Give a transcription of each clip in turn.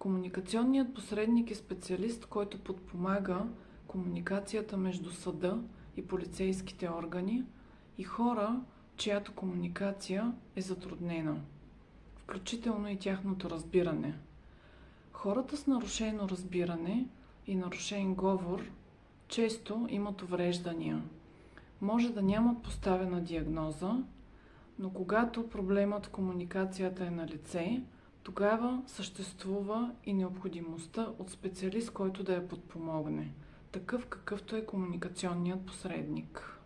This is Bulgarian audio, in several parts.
Комуникационният посредник е специалист, който подпомага комуникацията между съда и полицейските органи и хора, чиято комуникация е затруднена, включително и тяхното разбиране. Хората с нарушено разбиране и нарушен говор често имат увреждания. Може да нямат поставена диагноза, но когато проблемът в комуникацията е налице, тогава съществува и необходимостта от специалист, който да я подпомогне, такъв какъвто е комуникационният посредник.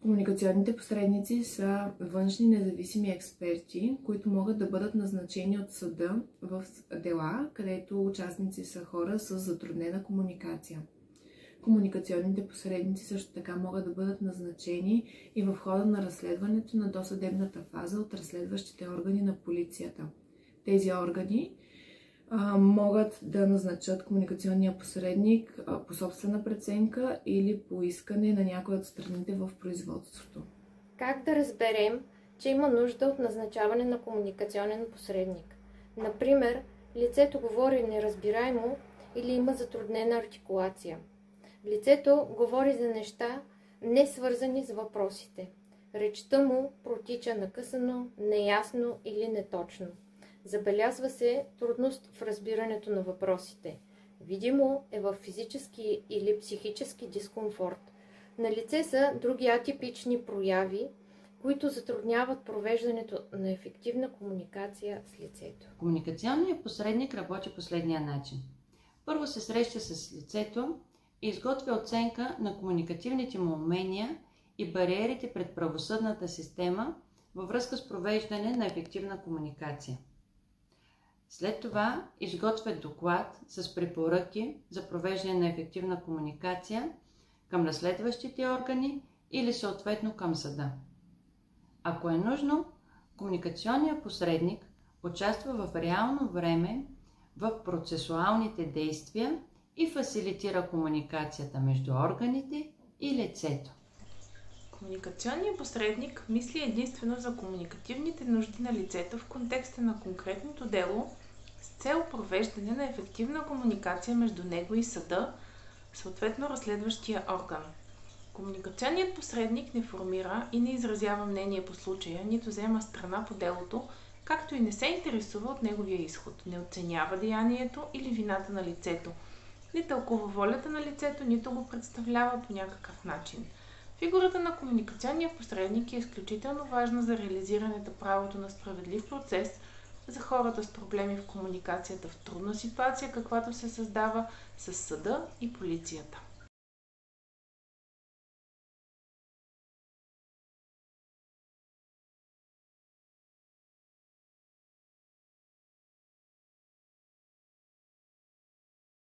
Комуникационните посредници са външни независими експерти, които могат да бъдат назначени от съда в дела, където участници са хора с затруднена комуникация. Комуникационните посредници също така могат да бъдат назначени и в хода на разследването на досъдебната фаза от разследващите органи на полицията. Тези органи могат да назначат комуникационния посредник по собствена преценка или по искане на някой от страните в производството. Как да разберем, че има нужда от назначаване на комуникационен посредник? Например, лицето говори неразбираемо или има затруднена артикулация. Лицето говори за неща, не свързани с въпросите. Речта му протича накъсано, неясно или неточно. Забелязва се трудност в разбирането на въпросите. Видимо е в физически или психически дискомфорт. Налице са други атипични прояви, които затрудняват провеждането на ефективна комуникация с лицето. Комуникационният посредник работи последния начин. Първо се среща с лицето и изготвя оценка на комуникативните му умения и бариерите пред правосъдната система във връзка с провеждане на ефективна комуникация. След това изготвя доклад с препоръки за провеждане на ефективна комуникация към разследващите органи или съответно към съда. Ако е нужно, комуникационният посредник участва в реално време в процесуалните действия и фасилитира комуникацията между органите и лицето. Комуникационният посредник мисли единствено за комуникативните нужди на лицето в контекста на конкретното дело с цел провеждане на ефективна комуникация между него и съда, съответно разследващия орган. Комуникационният посредник не формира и не изразява мнение по случая, нито взема страна по делото, както и не се интересува от неговия изход, не оценява деянието или вината на лицето, не тълкува волята на лицето, нито го представлява по някакъв начин. Фигурата на комуникационния посредник е изключително важна за реализирането правото на справедлив процес за хората с проблеми в комуникацията в трудна ситуация, каквато се създава с съда и полицията.